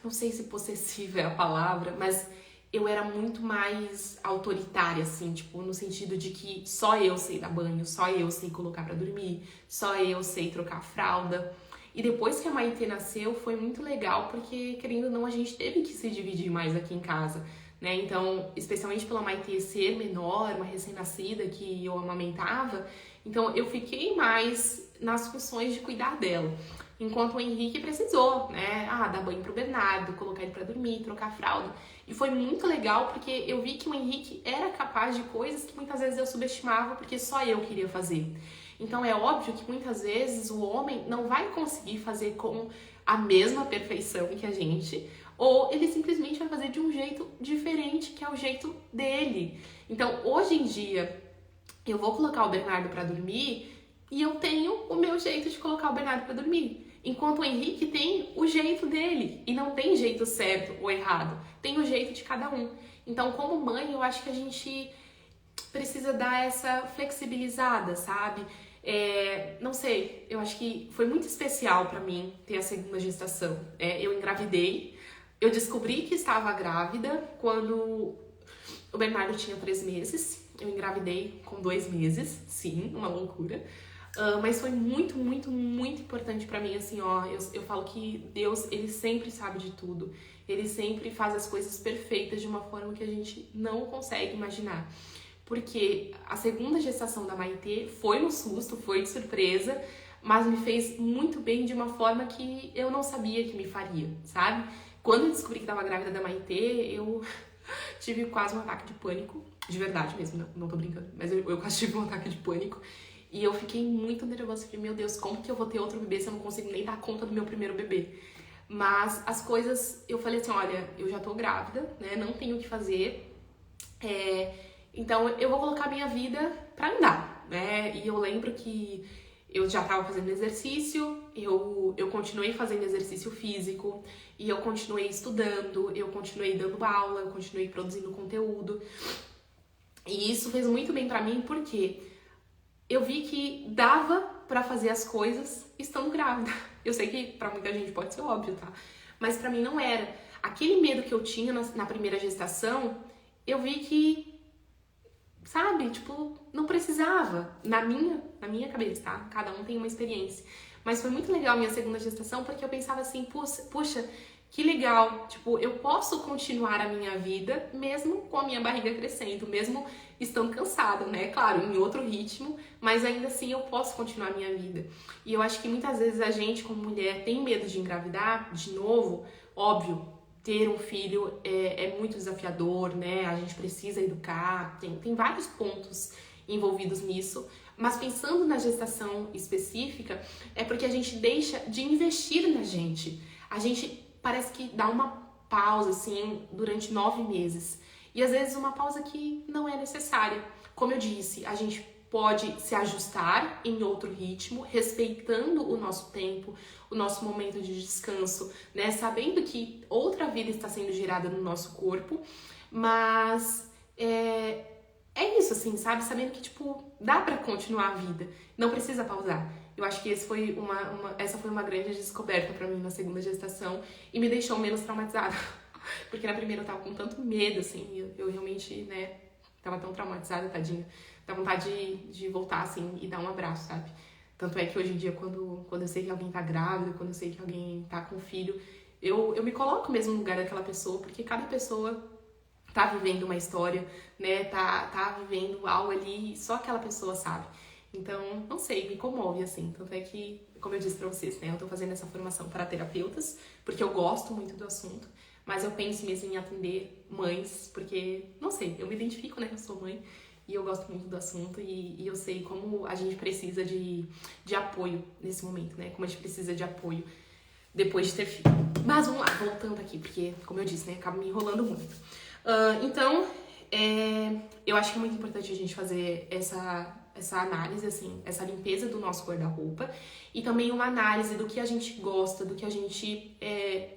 Speaker 1: não sei se possessiva é a palavra, mas eu era muito mais autoritária, assim, tipo, no sentido de que só eu sei dar banho, só eu sei colocar pra dormir, só eu sei trocar a fralda. E depois que a Maitê nasceu, foi muito legal, porque, querendo ou não, a gente teve que se dividir mais aqui em casa, né? Então, especialmente pela Maitê ser menor, uma recém-nascida que eu amamentava, então eu fiquei mais nas funções de cuidar dela. enquanto o Henrique precisou, né? Dar banho pro Bernardo, colocar ele pra dormir, trocar a fralda. E foi muito legal porque eu vi que o Henrique era capaz de coisas que muitas vezes eu subestimava porque só eu queria fazer. Então é óbvio que muitas vezes o homem não vai conseguir fazer com a mesma perfeição que a gente, ou ele simplesmente vai fazer de um jeito diferente, que é o jeito dele. Então, hoje em dia, eu vou colocar o Bernardo pra dormir e eu tenho o meu jeito de colocar o Bernardo pra dormir. Enquanto o Henrique tem o jeito dele. E não tem jeito certo ou errado. Tem o jeito de cada um. Então, como mãe, eu acho que a gente precisa dar essa flexibilizada, sabe? Não sei, eu acho que foi muito especial pra mim ter a segunda gestação. Eu engravidei, eu descobri que estava grávida quando o Bernardo tinha 3 meses. Eu engravidei com 2 meses, sim, uma loucura. Mas foi muito, muito, muito importante pra mim, assim, eu falo que Deus, ele sempre sabe de tudo. Ele sempre faz as coisas perfeitas de uma forma que a gente não consegue imaginar. Porque a segunda gestação da Maitê foi no susto, foi de surpresa, mas me fez muito bem de uma forma que eu não sabia que me faria, sabe? Quando eu descobri que tava grávida da Maitê, eu tive quase um ataque de pânico, de verdade mesmo, não tô brincando, mas eu quase tive um ataque de pânico. E eu fiquei muito nervosa, falei, meu Deus, como que eu vou ter outro bebê se eu não consigo nem dar conta do meu primeiro bebê? Mas as coisas, eu falei assim, olha, eu já tô grávida, né, não tenho o que fazer, então eu vou colocar a minha vida pra andar, né, e eu lembro que eu já tava fazendo exercício, eu continuei fazendo exercício físico, e eu continuei estudando, eu continuei dando aula, eu continuei produzindo conteúdo, e isso fez muito bem pra mim, porque eu vi que dava pra fazer as coisas estando grávida. Eu sei que pra muita gente pode ser óbvio, tá? Mas pra mim não era. Aquele medo que eu tinha na primeira gestação, eu vi que, sabe, tipo, não precisava. Na minha cabeça, tá? Cada um tem uma experiência. Mas foi muito legal a minha segunda gestação, porque eu pensava assim, puxa, que legal. Tipo, eu posso continuar a minha vida mesmo com a minha barriga crescendo, mesmo estando cansada, né? Claro, em outro ritmo, mas ainda assim eu posso continuar a minha vida. E eu acho que muitas vezes a gente, como mulher, tem medo de engravidar de novo. Óbvio, ter um filho é muito desafiador, né? A gente precisa educar, tem vários pontos envolvidos nisso. Mas pensando na gestação específica, é porque a gente deixa de investir na gente. A gente parece que dá uma pausa, assim, durante 9 meses. E às vezes uma pausa que não é necessária. Como eu disse, a gente pode se ajustar em outro ritmo, respeitando o nosso tempo, o nosso momento de descanso, né? Sabendo que outra vida está sendo gerada no nosso corpo, mas é isso, assim, sabe? Sabendo que, tipo, dá pra continuar a vida, não precisa pausar. Eu acho que essa foi uma grande descoberta pra mim na segunda gestação e me deixou menos traumatizada. Porque na primeira eu tava com tanto medo, assim, eu realmente, né, tava tão traumatizada, tadinha. Dá vontade de voltar, assim, e dar um abraço, sabe? Tanto é que hoje em dia, quando eu sei que alguém tá grávida, quando eu sei que alguém tá com filho, eu me coloco mesmo no lugar daquela pessoa, porque cada pessoa tá vivendo uma história, né, tá vivendo algo ali, só aquela pessoa sabe. Então, não sei, me comove, assim. Tanto é que, como eu disse pra vocês, né, eu tô fazendo essa formação para terapeutas, porque eu gosto muito do assunto, mas eu penso mesmo em atender mães, porque, não sei, eu me identifico, né, eu sou mãe, e eu gosto muito do assunto, e eu sei como a gente precisa de apoio nesse momento, né, como a gente precisa de apoio depois de ter filho. Mas vamos lá, voltando aqui, porque, como eu disse, né, acaba me enrolando muito. Então, eu acho que é muito importante a gente fazer essa análise, assim, essa limpeza do nosso guarda-roupa e também uma análise do que a gente gosta, do que a gente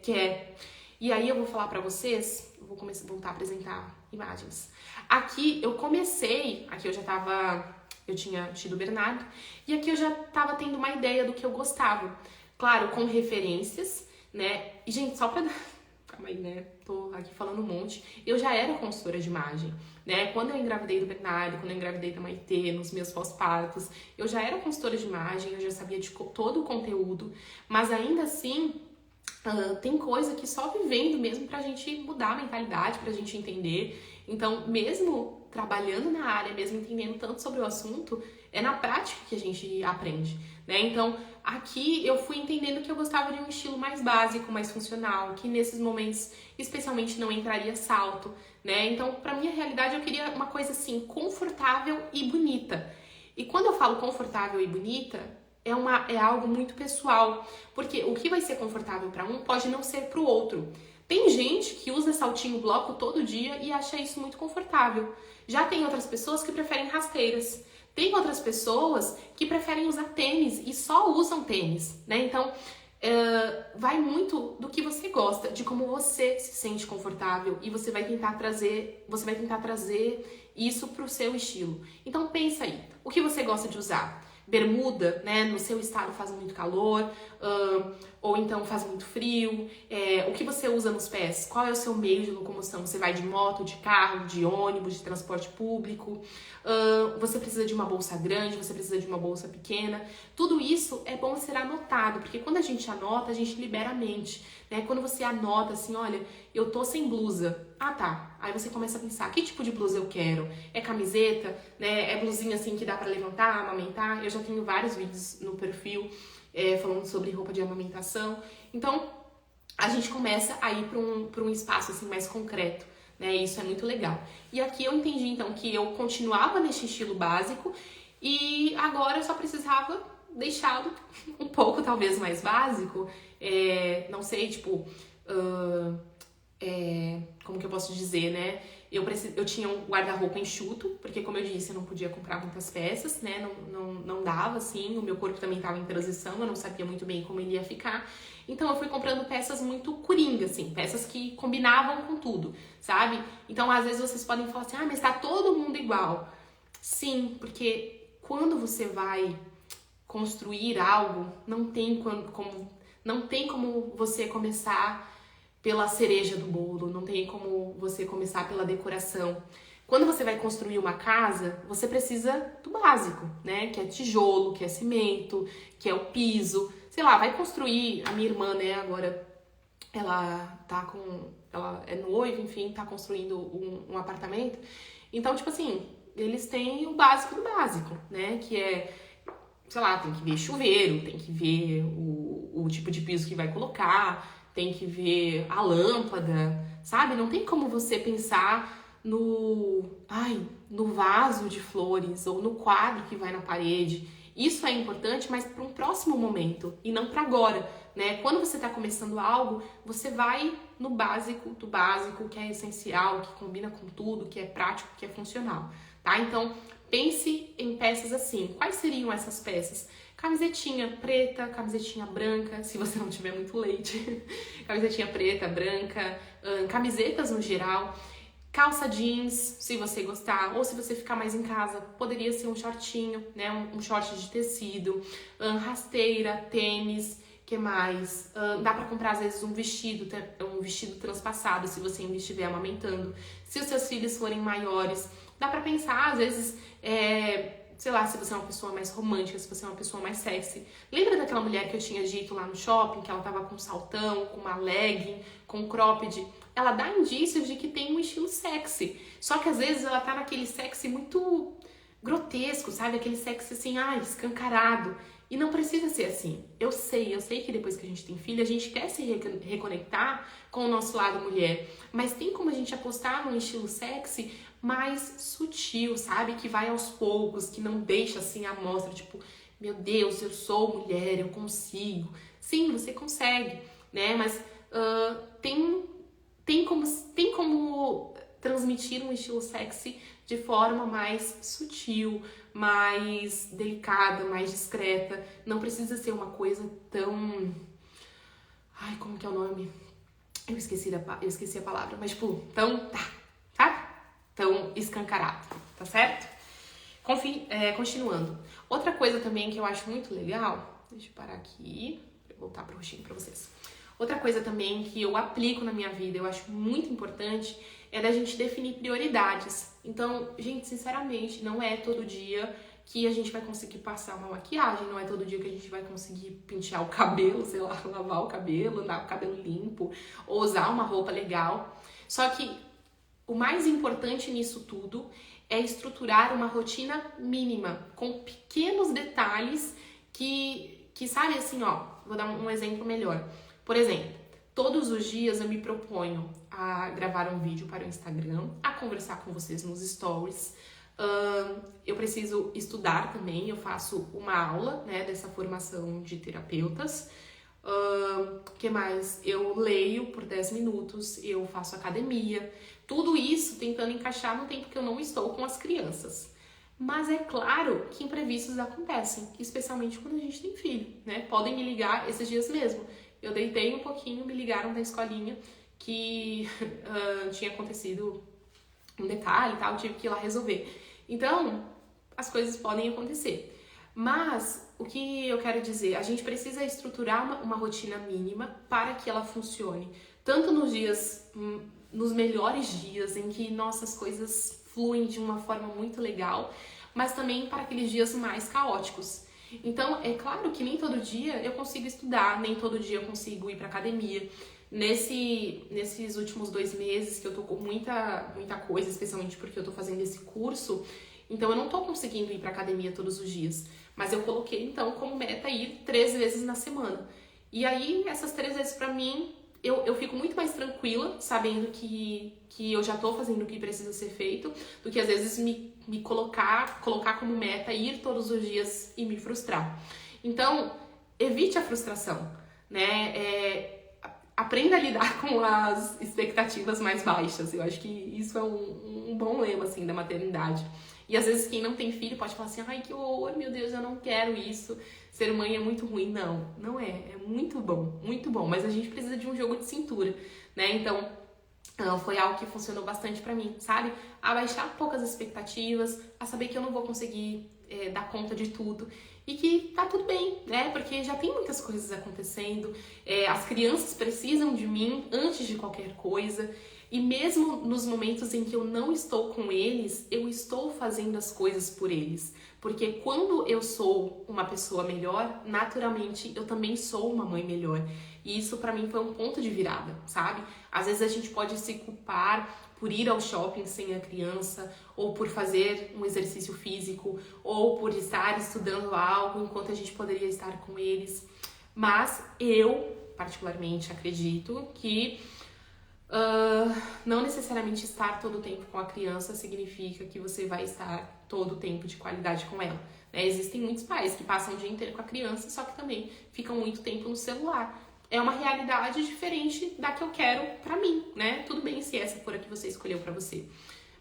Speaker 1: quer. E aí eu vou falar pra vocês, eu vou voltar a apresentar imagens. Aqui eu tinha tido o Bernardo, e aqui eu já tava tendo uma ideia do que eu gostava. Claro, com referências, né? E, gente, só pra... Calma aí, né? Tô aqui falando um monte. Eu já era consultora de imagem, né? Quando eu engravidei do Bernardo, quando eu engravidei da Maitê, nos meus pós-partos, eu já era consultora de imagem, eu já sabia de todo o conteúdo, mas ainda assim, Tem coisa que só vivendo mesmo pra gente mudar a mentalidade, pra gente entender. Então, mesmo trabalhando na área, mesmo entendendo tanto sobre o assunto, é na prática que a gente aprende, né? Então, aqui eu fui entendendo que eu gostava de um estilo mais básico, mais funcional, que nesses momentos, especialmente, não entraria salto, né? Então, pra minha realidade, eu queria uma coisa assim, confortável e bonita. E quando eu falo confortável e bonita, é algo muito pessoal, porque o que vai ser confortável para um pode não ser para o outro. Tem gente que usa saltinho bloco todo dia e acha isso muito confortável. Já tem outras pessoas que preferem rasteiras. Tem outras pessoas que preferem usar tênis e só usam tênis, né? Então, vai muito do que você gosta, de como você se sente confortável e você vai tentar trazer isso para o seu estilo. Então, pensa aí, o que você gosta de usar? Bermuda, né? No seu estado faz muito calor, ou então faz muito frio. O que você usa nos pés? Qual é o seu meio de locomoção? Você vai de moto, de carro, de ônibus, de transporte público? Você precisa de uma bolsa grande, você precisa de uma bolsa pequena. Tudo isso é bom ser anotado, porque quando a gente anota, a gente libera a mente, né? Quando você anota assim, olha, eu tô sem blusa. Ah, tá. Aí você começa a pensar, que tipo de blusa eu quero? É camiseta, né? É blusinha assim que dá pra levantar, amamentar? Eu já tenho vários vídeos no perfil falando sobre roupa de amamentação. Então, a gente começa a ir pra um espaço assim mais concreto, né? Isso é muito legal. E aqui eu entendi, então, que eu continuava nesse estilo básico e agora eu só precisava deixá-lo um pouco, talvez, mais básico. Não sei, tipo... como que eu posso dizer, né? Eu tinha um guarda-roupa enxuto, porque como eu disse, eu não podia comprar muitas peças, né? Não dava, assim, o meu corpo também estava em transição, eu não sabia muito bem como ele ia ficar. Então eu fui comprando peças muito coringa, assim, peças que combinavam com tudo, sabe? Então às vezes vocês podem falar assim, ah, mas tá todo mundo igual. Sim, porque quando você vai construir algo, não tem como você começar pela cereja do bolo, não tem como você começar pela decoração. Quando você vai construir uma casa, você precisa do básico, né? Que é tijolo, que é cimento, que é o piso. Sei lá, vai construir, a minha irmã, né, agora ela é noiva, enfim, tá construindo um apartamento. Então, tipo assim, eles têm o básico do básico, né? Que é, sei lá, tem que ver chuveiro, tem que ver o tipo de piso que vai colocar, tem que ver a lâmpada, sabe? Não tem como você pensar no vaso de flores ou no quadro que vai na parede. Isso é importante, mas para um próximo momento e não para agora, né? Quando você está começando algo, você vai no básico do básico, que é essencial, que combina com tudo, que é prático, que é funcional, tá? Então, pense em peças assim. Quais seriam essas peças? Camisetinha preta, camisetinha branca, se você não tiver muito leite. Camisetinha preta, branca, camisetas no geral. Calça jeans, se você gostar, ou se você ficar mais em casa, poderia ser um shortinho, né? Um short de tecido, rasteira, tênis, que mais? Dá pra comprar às vezes um vestido transpassado, se você ainda estiver amamentando. Se os seus filhos forem maiores, dá pra pensar, às vezes, sei lá, se você é uma pessoa mais romântica, se você é uma pessoa mais sexy. Lembra daquela mulher que eu tinha dito lá no shopping, que ela tava com um saltão, com uma legging, com um cropped? Ela dá indícios de que tem um estilo sexy. Só que às vezes ela tá naquele sexy muito grotesco, sabe? Aquele sexy assim, escancarado. E não precisa ser assim. Eu sei que depois que a gente tem filho, a gente quer se reconectar com o nosso lado mulher. Mas tem como a gente apostar num estilo sexy mais sutil, sabe? Que vai aos poucos, que não deixa assim a mostra, tipo, meu Deus, eu sou mulher, eu consigo. Sim, você consegue, né? Mas tem como transmitir um estilo sexy de forma mais sutil, mais delicada, mais discreta. Não precisa ser uma coisa tão... como que é o nome? Eu esqueci a palavra, mas tipo, tão escancarado, tá certo? Continuando. Outra coisa também que eu acho muito legal, deixa eu parar aqui, pra eu voltar pro rostinho pra vocês. Outra coisa também que eu aplico na minha vida, eu acho muito importante, é da gente definir prioridades. Então, gente, sinceramente, não é todo dia que a gente vai conseguir passar uma maquiagem, não é todo dia que a gente vai conseguir pentear o cabelo, sei lá, lavar o cabelo, andar com o cabelo limpo, ou usar uma roupa legal. Só que o mais importante nisso tudo é estruturar uma rotina mínima, com pequenos detalhes que sabe assim, ó, vou dar um exemplo melhor. Por exemplo, todos os dias eu me proponho a gravar um vídeo para o Instagram, a conversar com vocês nos stories. Eu preciso estudar também, eu faço uma aula, né, dessa formação de terapeutas. Que mais? Eu leio por 10 minutos, eu faço academia. Tudo isso tentando encaixar no tempo que eu não estou com as crianças. Mas é claro que imprevistos acontecem, especialmente quando a gente tem filho, né? Podem me ligar esses dias mesmo. Eu deitei um pouquinho, me ligaram da escolinha que tinha acontecido um detalhe e tal, tive que ir lá resolver. Então, as coisas podem acontecer. Mas, o que eu quero dizer, a gente precisa estruturar uma rotina mínima para que ela funcione. Tanto nos dias, nos melhores dias, em que nossas coisas fluem de uma forma muito legal, mas também para aqueles dias mais caóticos. Então, é claro que nem todo dia eu consigo estudar, nem todo dia eu consigo ir para academia. Nesses últimos 2 meses que eu tô com muita coisa, especialmente porque eu tô fazendo esse curso, então eu não tô conseguindo ir pra academia todos os dias. Mas eu coloquei então como meta ir 3 vezes na semana. E aí, essas 3 vezes pra mim, eu fico muito mais tranquila, sabendo que eu já tô fazendo o que precisa ser feito, do que às vezes me colocar como meta ir todos os dias e me frustrar. Então, evite a frustração, né? Aprenda a lidar com as expectativas mais baixas. Eu acho que isso é um bom lema, assim, da maternidade. E às vezes quem não tem filho pode falar assim, ai, que horror, meu Deus, eu não quero isso. Ser mãe é muito ruim. Não, não é. É muito bom. Mas a gente precisa de um jogo de cintura, né? Então, foi algo que funcionou bastante pra mim, sabe? Abaixar poucas expectativas, a saber que eu não vou conseguir dar conta de tudo. E que tá tudo bem, né? Porque já tem muitas coisas acontecendo. As crianças precisam de mim antes de qualquer coisa. E mesmo nos momentos em que eu não estou com eles, eu estou fazendo as coisas por eles. Porque quando eu sou uma pessoa melhor, naturalmente eu também sou uma mãe melhor. E isso pra mim foi um ponto de virada, sabe? Às vezes a gente pode se culpar por ir ao shopping sem a criança, ou por fazer um exercício físico, ou por estar estudando algo enquanto a gente poderia estar com eles. Mas eu, particularmente, acredito que não necessariamente estar todo o tempo com a criança significa que você vai estar todo o tempo de qualidade com ela, né? Existem muitos pais que passam o dia inteiro com a criança, só que também ficam muito tempo no celular. É uma realidade diferente da que eu quero pra mim, né? Tudo bem se essa for a que você escolheu pra você.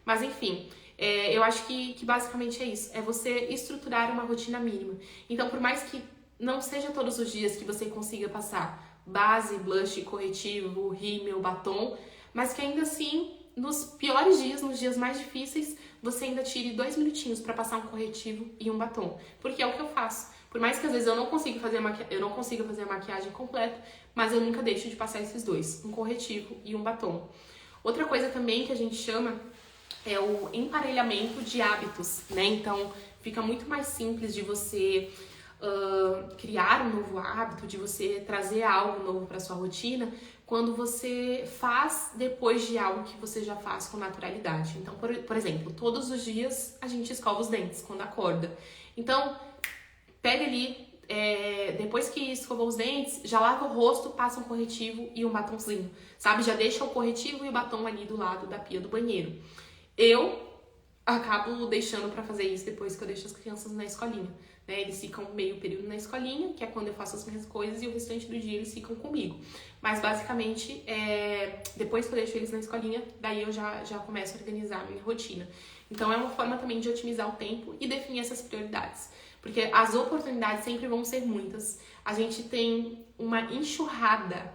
Speaker 1: Mas enfim, eu acho que basicamente é isso. É você estruturar uma rotina mínima. Então, por mais que não seja todos os dias que você consiga passar base, blush, corretivo, rímel, batom, mas que ainda assim, nos piores dias, nos dias mais difíceis, você ainda tire 2 minutinhos pra passar um corretivo e um batom. Porque é o que eu faço. Por mais que às vezes eu não consiga fazer a maquiagem completa, mas eu nunca deixo de passar esses 2, um corretivo e um batom. Outra coisa também que a gente chama é o emparelhamento de hábitos, né? Então, fica muito mais simples de você criar um novo hábito, de você trazer algo novo para sua rotina, quando você faz depois de algo que você já faz com naturalidade. Então, por exemplo, todos os dias a gente escova os dentes quando acorda. Então, pega ali, depois que escovou os dentes, já lava o rosto, passa um corretivo e um batonzinho, sabe? Já deixa o corretivo e o batom ali do lado da pia do banheiro. Eu acabo deixando pra fazer isso depois que eu deixo as crianças na escolinha, né? Eles ficam meio período na escolinha, que é quando eu faço as minhas coisas, e o restante do dia eles ficam comigo. Mas basicamente, depois que eu deixo eles na escolinha, daí eu já começo a organizar a minha rotina. Então é uma forma também de otimizar o tempo e definir essas prioridades. Porque as oportunidades sempre vão ser muitas. A gente tem uma enxurrada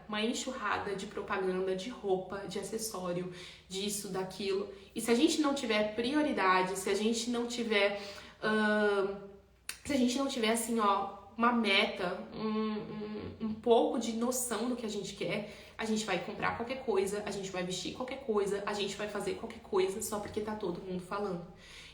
Speaker 1: de propaganda, de roupa, de acessório, disso, daquilo. E se a gente não tiver prioridade, se a gente não tiver assim, ó, uma meta, um pouco de noção do que a gente quer, a gente vai comprar qualquer coisa, a gente vai vestir qualquer coisa, a gente vai fazer qualquer coisa só porque tá todo mundo falando.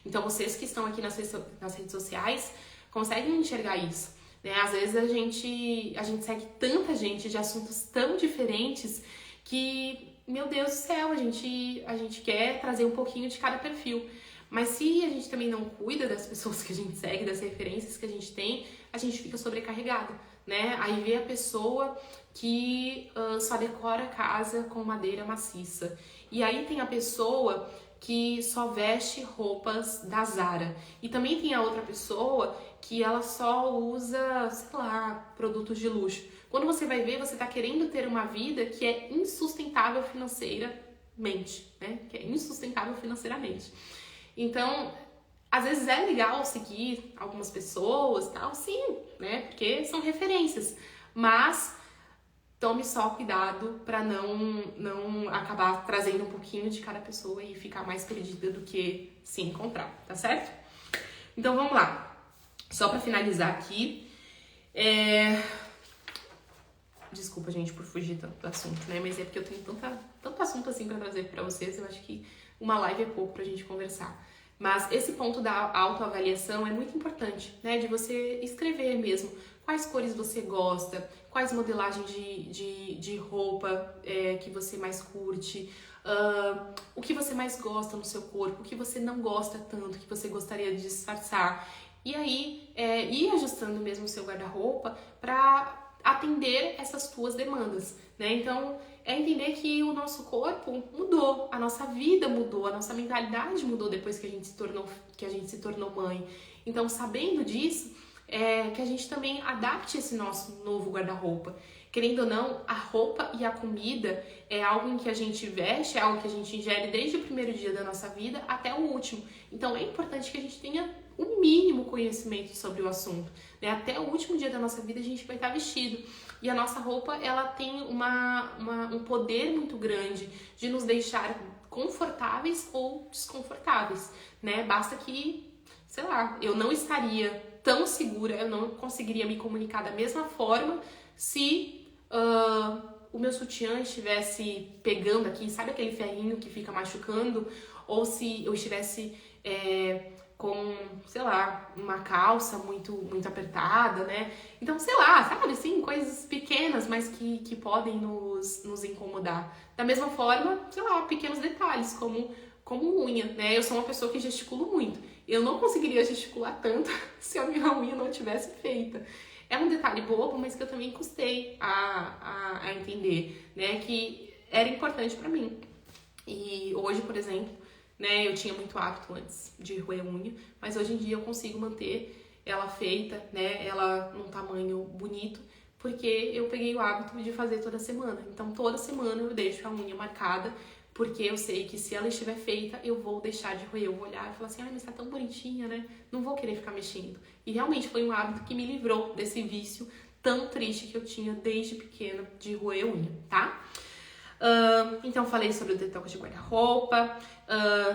Speaker 1: Então, vocês que estão aqui nas redes sociais conseguem enxergar isso, né? Às vezes a gente segue tanta gente de assuntos tão diferentes que, meu Deus do céu, a gente quer trazer um pouquinho de cada perfil. Mas se a gente também não cuida das pessoas que a gente segue, das referências que a gente fica sobrecarregada, né? Aí vê a pessoa que só decora a casa com madeira maciça. E aí tem a pessoa que só veste roupas da Zara. E também tem a outra pessoa que ela só usa, sei lá, produtos de luxo. Quando você vai ver, você tá querendo ter uma vida que é insustentável financeiramente, né? Que é insustentável financeiramente. Então, às vezes é legal seguir algumas pessoas, tal, sim, né? Porque são referências. Mas tome só cuidado para não acabar trazendo um pouquinho de cada pessoa e ficar mais perdida do que se encontrar, tá certo? Então vamos lá. Só para finalizar aqui, desculpa, gente, por fugir tanto do assunto, né? Mas é porque eu tenho tanto assunto assim para trazer para vocês, eu acho que uma live é pouco pra gente conversar. Mas esse ponto da autoavaliação é muito importante, né? De você escrever mesmo quais cores você gosta, quais modelagens de roupa que você mais curte, o que você mais gosta no seu corpo, o que você não gosta tanto, que você gostaria de disfarçar. E aí, ir ajustando mesmo o seu guarda-roupa para atender essas tuas demandas, né? Então, é entender que o nosso corpo mudou, a nossa vida mudou, a nossa mentalidade mudou depois que a gente se tornou mãe. Então, sabendo disso, que a gente também adapte esse nosso novo guarda-roupa. Querendo ou não, a roupa e a comida é algo em que a gente veste, é algo que a gente ingere desde o primeiro dia da nossa vida até o último. Então, é importante que a gente tenha o mínimo conhecimento sobre o assunto, né? Até o último dia da nossa vida a gente vai estar vestido. E a nossa roupa, ela tem um poder muito grande de nos deixar confortáveis ou desconfortáveis, né? Basta que, sei lá, eu não estaria tão segura, eu não conseguiria me comunicar da mesma forma se o meu sutiã estivesse pegando aqui, sabe aquele ferrinho que fica machucando? Ou se eu estivesse com, sei lá, uma calça muito apertada, né? Então, sei lá, sabe, assim, coisas pequenas, mas que podem nos incomodar. Da mesma forma, sei lá, pequenos detalhes, como unha, né? Eu sou uma pessoa que gesticulo muito. Eu não conseguiria gesticular tanto se a minha unha não tivesse feita. É um detalhe bobo, mas que eu também custei a entender, né? Que era importante pra mim. E hoje, por exemplo, né, eu tinha muito hábito antes de roer unha, mas hoje em dia eu consigo manter ela feita, né, ela num tamanho bonito, porque eu peguei o hábito de fazer toda semana. Então, toda semana eu deixo a unha marcada, porque eu sei que se ela estiver feita, eu vou deixar de roer. Eu vou olhar e falar assim, mas tá tão bonitinha, né? Não vou querer ficar mexendo. E realmente foi um hábito que me livrou desse vício tão triste que eu tinha desde pequena de roer unha, tá? Então falei sobre o detox de guarda-roupa,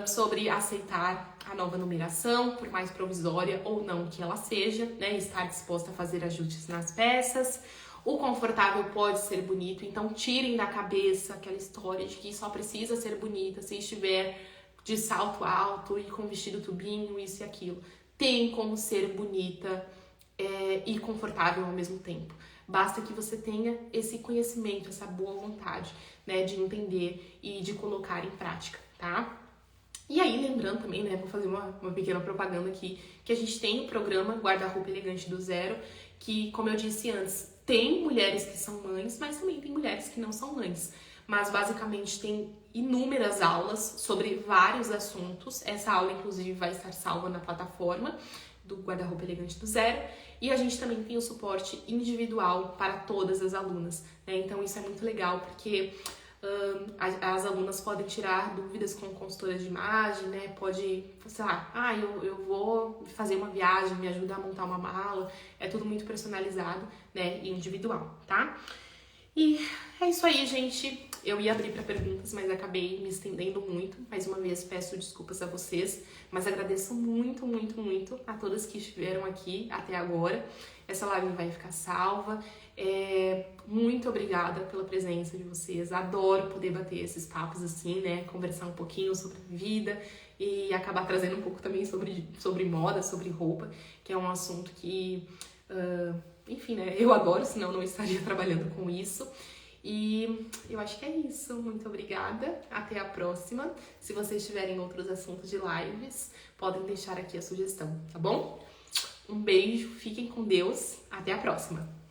Speaker 1: sobre aceitar a nova numeração, por mais provisória ou não que ela seja, né? Estar disposta a fazer ajustes nas peças. O confortável pode ser bonito, então tirem da cabeça aquela história de que só precisa ser bonita se estiver de salto alto e com vestido tubinho, isso e aquilo. Tem como ser bonita e confortável ao mesmo tempo. Basta que você tenha esse conhecimento, essa boa vontade, né, de entender e de colocar em prática, tá? E aí, lembrando também, né, vou fazer uma pequena propaganda aqui, que a gente tem o programa Guarda-Roupa Elegante do Zero, que, como eu disse antes, tem mulheres que são mães, mas também tem mulheres que não são mães. Mas, basicamente, tem inúmeras aulas sobre vários assuntos. Essa aula, inclusive, vai estar salva na plataforma do Guarda-Roupa Elegante do Zero. E a gente também tem o suporte individual para todas as alunas, né? Então, isso é muito legal, porque as alunas podem tirar dúvidas com consultoras de imagem, né? Pode, sei lá, eu vou fazer uma viagem, me ajuda a montar uma mala. É tudo muito personalizado, né? E individual, tá? E é isso aí, gente. Eu ia abrir para perguntas, mas acabei me estendendo muito. Mais uma vez, peço desculpas a vocês, mas agradeço muito, muito, muito a todas que estiveram aqui até agora. Essa live vai ficar salva. Muito obrigada pela presença de vocês. Adoro poder bater esses papos assim, né? Conversar um pouquinho sobre vida e acabar trazendo um pouco também sobre moda, sobre roupa, que é um assunto que, enfim, né? Eu adoro, senão não estaria trabalhando com isso. E eu acho que é isso. Muito obrigada. Até a próxima. Se vocês tiverem outros assuntos de lives, podem deixar aqui a sugestão, tá bom? Um beijo, fiquem com Deus. Até a próxima.